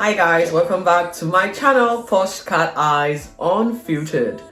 Hi guys, welcome back to my channel, Posh Cat Eyes Unfiltered.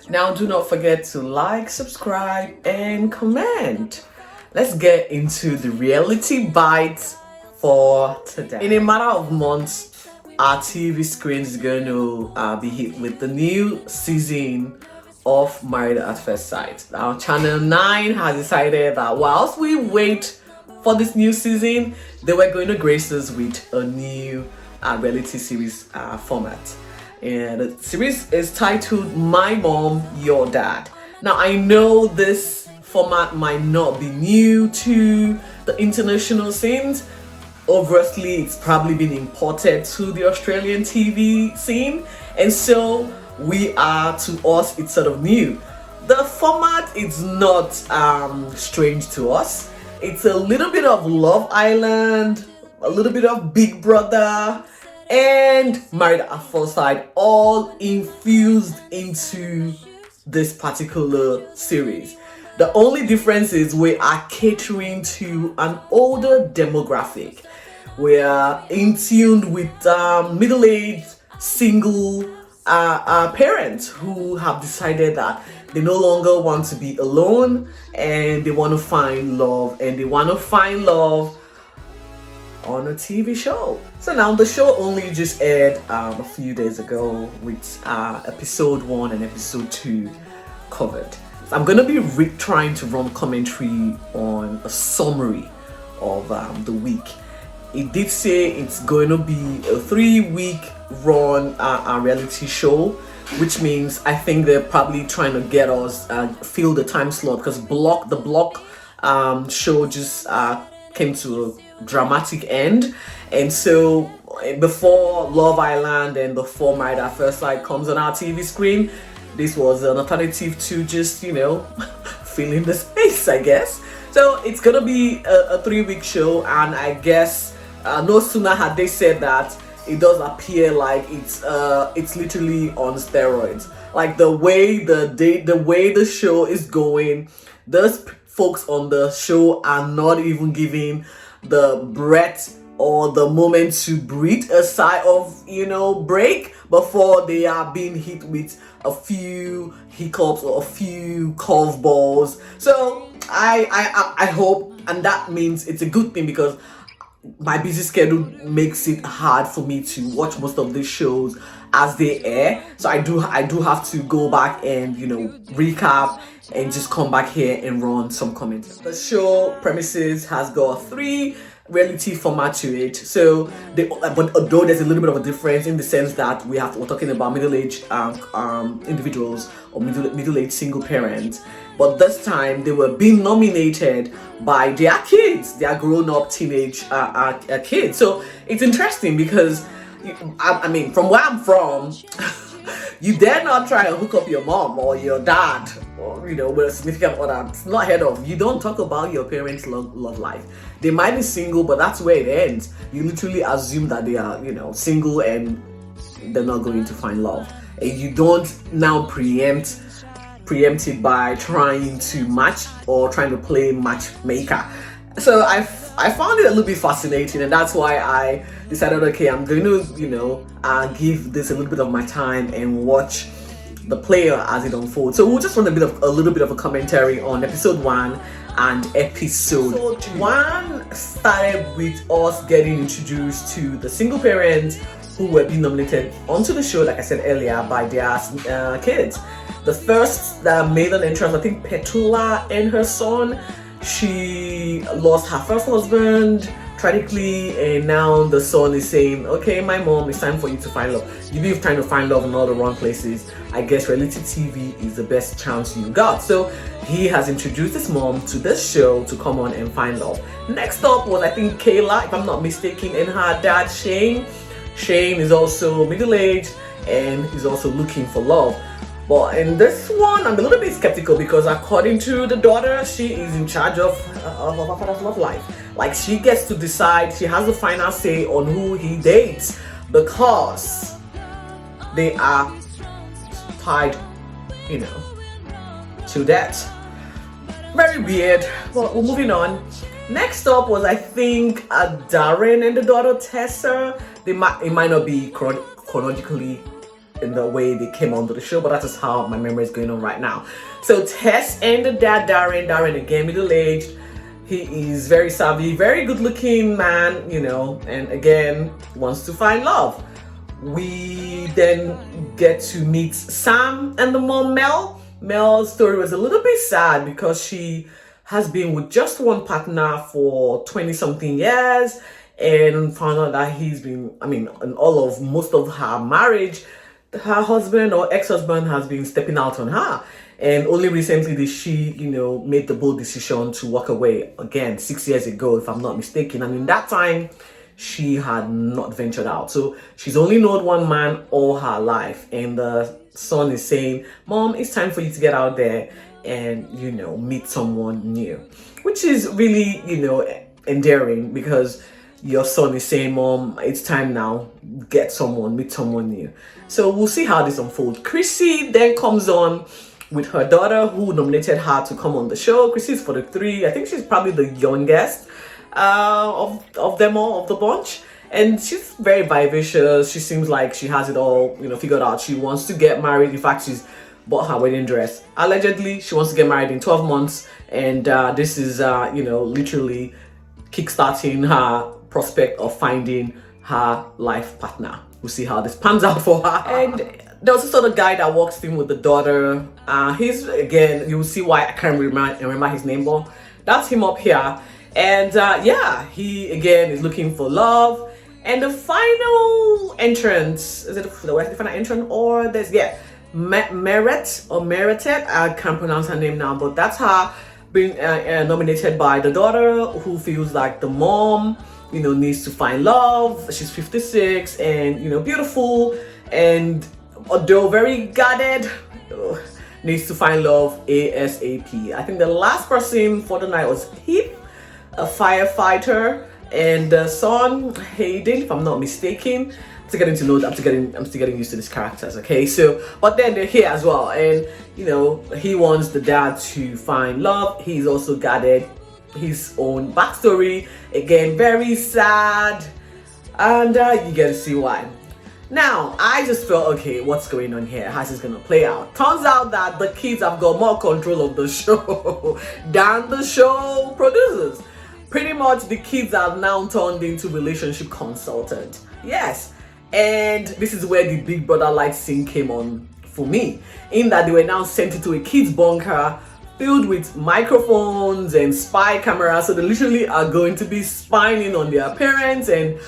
Now do not forget to like, subscribe and comment. Let's get into the reality bites for today. In a matter of months, our TV screen is going to be hit with the new season of Married at First Sight. Now Channel 9 has decided that whilst we wait for this new season, they were going to grace us with a new reality series format, and the series is titled My Mom, Your Dad. Now I know this format might not be new to the international scenes. Obviously it's probably been imported to the Australian TV scene, and so to us it's sort of new. The format is not strange to us. It's a little bit of Love Island, a little bit of Big Brother, and Married at First Sight, all infused into this particular series. The only difference is we are catering to an older demographic. We are in tune with middle-aged single parents who have decided that they no longer want to be alone and they want to find love, on a TV show. So now the show only just aired a few days ago with episode 1 and episode 2 covered. So I'm gonna be trying to run commentary on a summary of the week. It did say it's going to be a 3-week run reality show, which means I think they're probably trying to get us fill the time slot, because the block show just came to a dramatic end, and so before Love Island and before Married at First Sight comes on our TV screen, this was an alternative to just fill in the space, I guess. So it's gonna be a 3-week show, and I guess no sooner had they said that, it does appear like it's literally on steroids. Like the way the show is going, those folks on the show are not even giving the breath or the moment to breathe a sigh of break before they are being hit with a few hiccups or a few curveballs. So I hope, and that means it's a good thing, because my busy schedule makes it hard for me to watch most of these shows as they air. So I do have to go back and recap and just come back here and run some comments. The show premises has got 3 reality format to it. So but although there's a little bit of a difference in the sense that we're talking about middle-aged individuals or middle-aged single parents, but this time they were being nominated by their kids, their grown-up teenage kids. So it's interesting because I mean, from where I'm from, you dare not try to hook up your mom or your dad or with a significant other. It's not heard of. You don't talk about your parents' love life. They might be single, but that's where it ends. You literally assume that they are single and they're not going to find love, and you don't now preempt it by trying to match or trying to play matchmaker. So I found it a little bit fascinating, and that's why I decided, okay, I'm going to give this a little bit of my time and watch the player as it unfolds. So we'll just run a little bit of a commentary on episode 1 and episode 1 started with us getting introduced to the single parents who were being nominated onto the show, like I said earlier, by their kids. The first maiden entrance, I think Petula and her son. She lost her first husband tragically, and now the son is saying, okay, my mom, it's time for you to find love. You've been trying to find love in all the wrong places. I guess reality TV is the best chance you got. So he has introduced his mom to this show to come on and find love. Next up was, I think, Kayla, if I'm not mistaken, and her dad Shane. Shane is also middle-aged and he's also looking for love. But in this one, I'm a little bit skeptical, because according to the daughter, she is in charge of her father's love life. Like, she gets to decide, she has the final say on who he dates, because they are tied, to that. Very weird. Well, we're moving on. Next up was, I think, Darren and the daughter Tessa. It might not be chronologically in the way they came onto the show, but that is how my memory is going on right now. So Tess and the dad Darren again, middle-aged. He is very savvy, very good-looking man, you know, and again wants to find love. We then get to meet Sam and the mom Mel. Mel's story was a little bit sad because she has been with just one partner for 20-something years, and found out that he's been, in most of her marriage, her husband or ex-husband has been stepping out on her. And only recently did she, made the bold decision to walk away again 6 years ago, if I'm not mistaken. And in that time, she had not ventured out. So she's only known one man all her life. And the son is saying, Mom, it's time for you to get out there and, meet someone new. Which is really, endearing, because your son is saying, Mom, it's time now, meet someone new. So we'll see how this unfolds. Chrissy then comes on with her daughter, who nominated her to come on the show. Chrissy's 43. I think she's probably the youngest of them all, of the bunch. And she's very vivacious. She seems like she has it all, figured out. She wants to get married. In fact, she's bought her wedding dress. Allegedly, she wants to get married in 12 months. And this is, literally kickstarting her prospect of finding her life partner. We'll see how this pans out for her. And there was this other guy that walks in with the daughter. He's, again, you'll see why I can't remember his name, but that's him up here. And he again is looking for love. And the final entrance, is it the final entrance, or there's Meritet, I can't pronounce her name now, but that's her being nominated by the daughter, who feels like the mom, needs to find love. She's 56 and, beautiful, and although very guarded, needs to find love ASAP. I think the last person for the night was Heath, a firefighter, and the son Hayden, if I'm not mistaken. I'm still getting to know that. I'm still getting used to these characters. Okay, so but then they're here as well, and he wants the dad to find love. He's also guarded, his own backstory, again very sad, and you get to see why. Now, I just felt, okay, what's going on here? How's this gonna play out? Turns out that the kids have got more control of the show than the show producers. Pretty much, the kids have now turned into relationship consultants. Yes, and this is where the Big Brother-like scene came on for me, in that they were now sent into a kids' bunker filled with microphones and spy cameras. So they literally are going to be spying on their parents and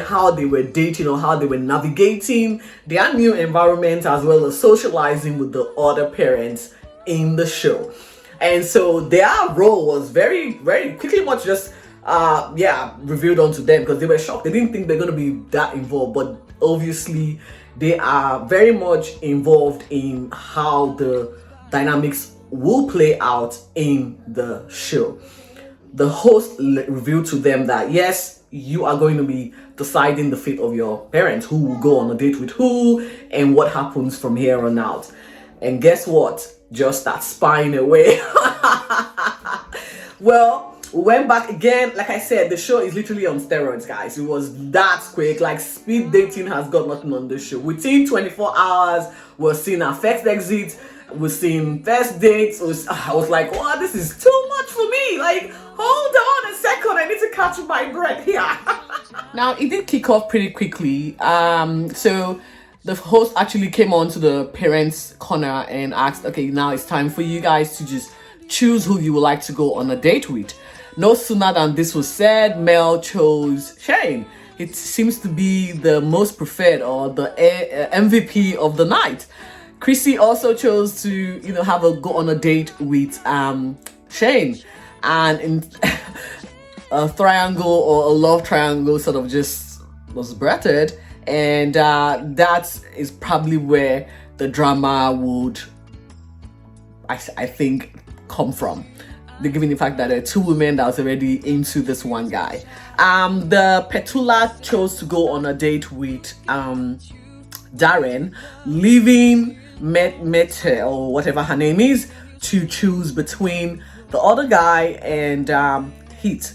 how they were dating or how they were navigating their new environment, as well as socializing with the other parents in the show. And so their role was very, very quickly much just revealed onto them, because they were shocked. They didn't think they're going to be that involved, but obviously they are very much involved in how the dynamics will play out in the show. The host revealed to them that yes, you are going to be deciding the fate of your parents, who will go on a date with who, and what happens from here on out. And guess what? Just start spying away. Well, we went back again. Like I said, the show is literally on steroids, guys. It was that quick. Like, speed dating has got nothing on this show. Within 24 hours, we're seeing our first exit. We're seeing first dates. I was like, wow, this is too much for me. Like, hold on a second. I need to catch my breath here. Now, it did kick off pretty quickly. So the host actually came on to the parents' corner and asked, okay, now it's time for you guys to just choose who you would like to go on a date with. No sooner than this was said, Mel chose Shane. It seems to be the most preferred, or the MVP of the night. Chrissy also chose to, have a go on a date with Shane, and in a triangle, or a love triangle, sort of just was birthed, and that is probably where the drama would, I think, come from. Given the fact that there are two women that was already into this one guy. The Petula chose to go on a date with Darren, leaving Mete, or whatever her name is, to choose between the other guy and heat.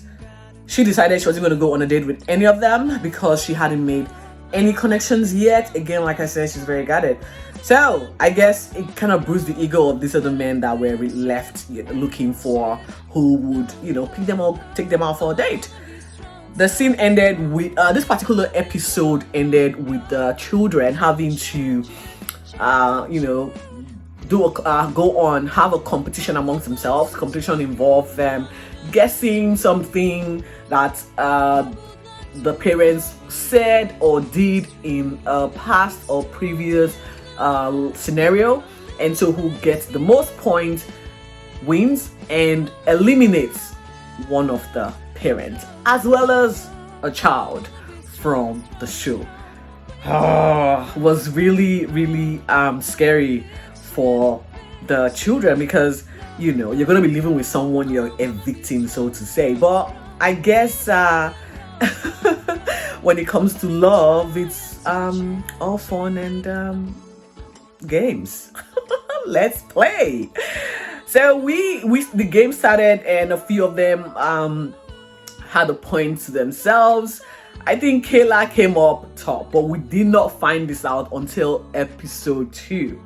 She decided she wasn't going to go on a date with any of them because she hadn't made any connections yet. Again, like I said, she's very guarded. So I guess it kind of bruised the ego of these other men that were left looking for who would, pick them up, take them out for a date. The scene ended with this particular episode ended with the children having to, go on, have a competition amongst themselves. Competition involved them guessing something that the parents said or did in a past or previous scenario, and so who gets the most points wins and eliminates one of the parents as well as a child from the show. Was really scary for the children because you're gonna be living with someone you're evicting, so to say. But I guess when it comes to love, it's all fun and games. Let's play. So the game started and a few of them had a point to themselves. I think Kayla came up top, but we did not find this out until episode 2.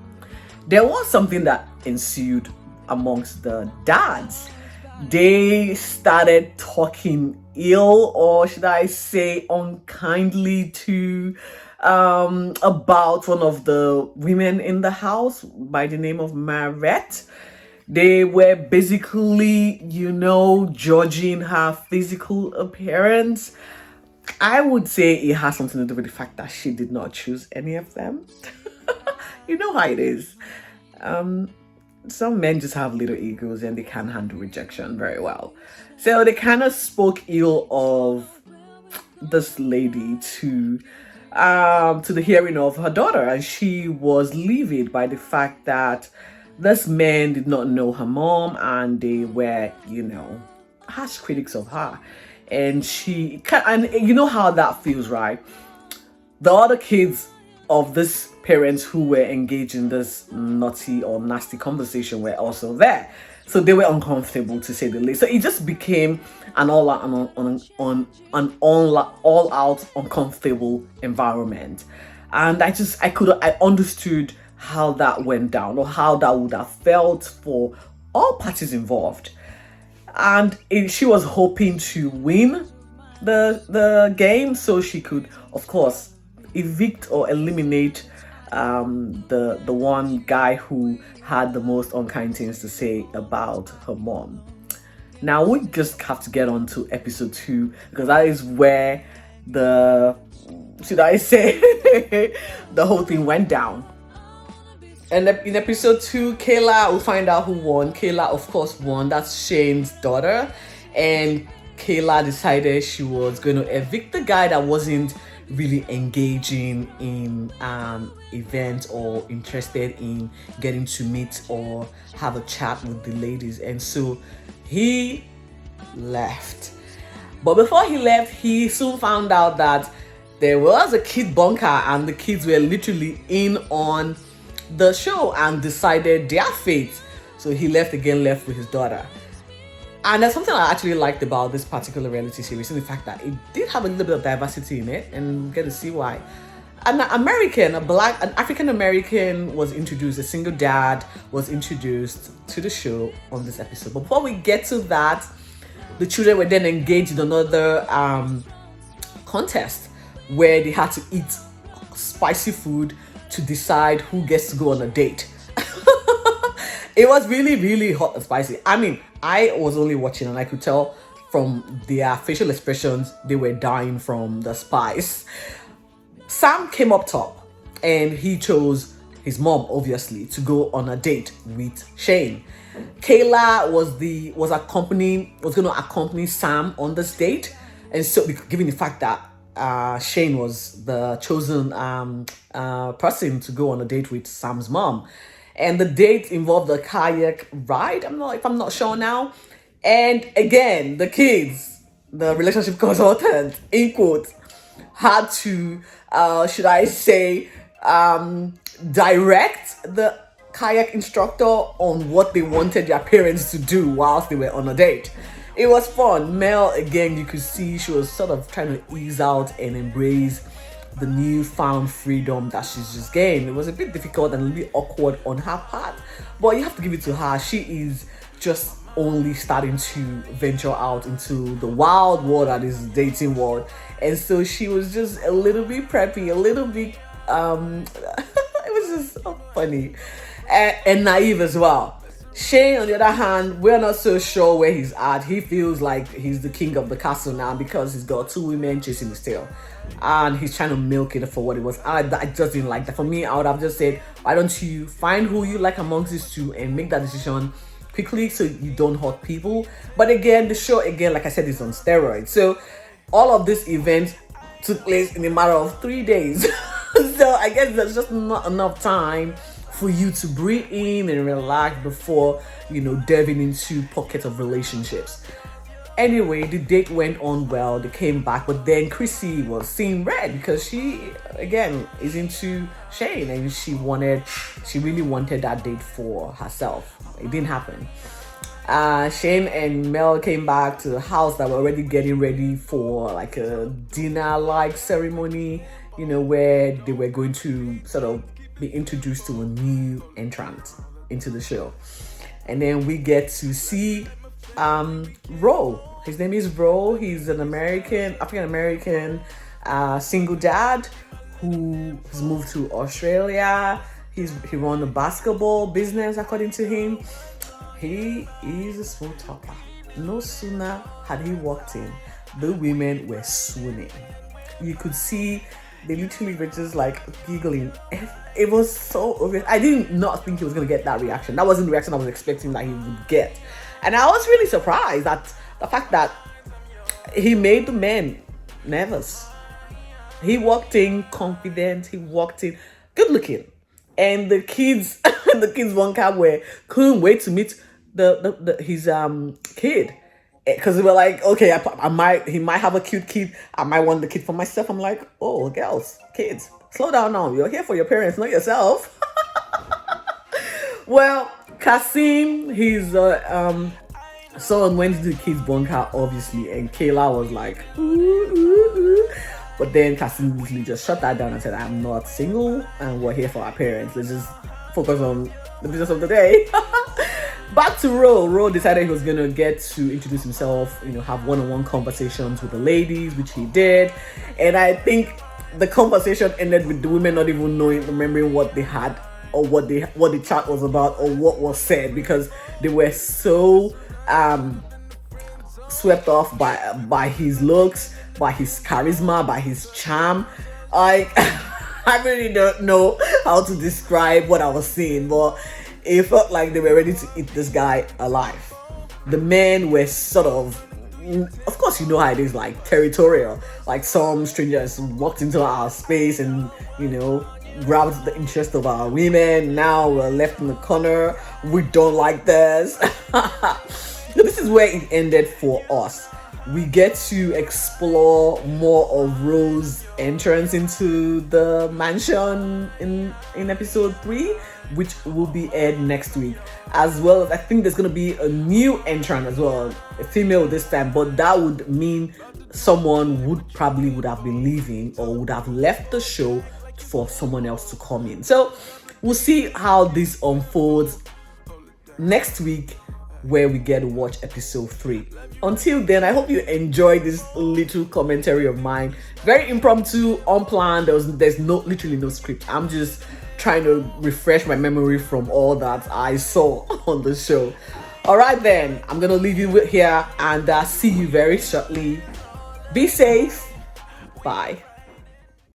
There was something that ensued amongst the dads. They started talking ill, or should I say unkindly, to about one of the women in the house by the name of Marette. They were basically, judging her physical appearance. I would say it has something to do with the fact that she did not choose any of them. You know how it is. Some men just have little egos and they can't handle rejection very well. So they kind of spoke ill of this lady to the hearing of her daughter, and she was livid by the fact that this man did not know her mom and they were, harsh critics of her. And you know how that feels, right? The other kids of this parents who were engaged in this naughty or nasty conversation were also there. So they were uncomfortable, to say the least. So it just became an all-out uncomfortable environment. And I understood how that went down, or how that would have felt for all parties involved. And she was hoping to win the game so she could, of course, evict or eliminate the one guy who had the most unkind things to say about her mom. Now we just have to get on to episode 2, because that is where the whole thing went down. And in episode 2, Kayla, we'll find out who won. Kayla, of course, won. That's Shane's daughter. And Kayla decided she was going to evict the guy that wasn't really engaging in events or interested in getting to meet or have a chat with the ladies. And so he left. But before he left, he soon found out that there was a kid bunker and the kids were literally in on the show and decided their fate. So he left with his daughter. And there's something I actually liked about this particular reality series, in the fact that it did have a little bit of diversity in it, and we'll get to see why. An African American was introduced, a single dad was introduced to the show on this episode. But before we get to that, the children were then engaged in another contest where they had to eat spicy food to decide who gets to go on a date. It was really hot and spicy. I mean, I was only watching and I could tell from their facial expressions they were dying from the spice. Sam came up top and he chose his mom, obviously, to go on a date with Shane. Kayla was going to accompany Sam on this date, and so given the fact that Shane was the chosen person to go on a date with Sam's mom. And the date involved a kayak ride. I'm not sure now. And again, the kids, the relationship consultant, in quotes, had to, should I say, direct the kayak instructor on what they wanted their parents to do whilst they were on a date. It was fun. Mel, again, you could see she was sort of trying to ease out and embrace the newfound freedom that she's just gained. It was a bit difficult and a little awkward on her part, but you have to give it to her. She is just only starting to venture out into the wild world that is dating world, and so she was just a little bit preppy, a little bit it was just so funny and naive as well. Shane, on the other hand, we're not so sure where he's at. He feels like he's the king of the castle now because he's got two women chasing his tail, and he's trying to milk it for what it was. I just didn't like that. For me, I would have just said, why don't you find who you like amongst these two and make that decision quickly so you don't hurt people. But again, the show, again, like I said, is on steroids. So all of this event took place in a matter of 3 days. So I guess there's just not enough time for you to breathe in and relax before, delving into pockets of relationships. Anyway, the date went on well. They came back, but then Chrissy was seeing red because she, again, is into Shane, and she really wanted that date for herself. It didn't happen. Shane and Mel came back to the house that were already getting ready for like a dinner-like ceremony, where they were going to sort of be introduced to a new entrant into the show. And then we get to see Ro. His name is Ro. He's an African-American single dad who has moved to Australia. He runs a basketball business, according to him. He is a smooth talker. No sooner had he walked in, the women were swooning. You could see they literally were just like giggling. It was so obvious. I did not think he was going to get that reaction. That wasn't the reaction I was expecting that he would get. And I was really surprised at the fact that he made the men nervous. He walked in confident. He walked in good looking. And the kids, one cab couldn't wait to meet his kid. Because they were like, okay, he might have a cute kid. I might want the kid for myself. I'm like, oh, girls, kids, slow down now. You're here for your parents, not yourself. Well, Kasim, his son went to the kids' bunker, obviously, and Kayla was like, ooh. But then Kasim literally just shut that down and said, I'm not single, and we're here for our parents. Let's just focus on the business of the day. Back to Ro. Ro decided he was going to get to introduce himself, have one-on-one conversations with the ladies, which he did. And I think the conversation ended with the women not even remembering what they had or what the chat was about or what was said, because they were so swept off by his looks, by his charisma, by his charm. I really don't know how to describe what I was seeing, but it felt like they were ready to eat this guy alive. The men were sort of course, you know how it is, like territorial. Like some strangers walked into our space and, grabbed the interest of our women. Now we're left in the corner. We don't like this. So this is where it ended for us. We get to explore more of Rose's entrance into the mansion in episode 3, which will be aired next week. As well as I think there's going to be a new entrant as well, a female this time, but that would mean someone would have been leaving or would have left the show for someone else to come in. So we'll see how this unfolds next week, where we get to watch episode 3. Until then, I hope you enjoyed this little commentary of mine. Very impromptu, unplanned. There's literally no script. I'm just trying to refresh my memory from all that I saw on the show. All right then, I'm gonna leave you here and see you very shortly. Be safe. Bye.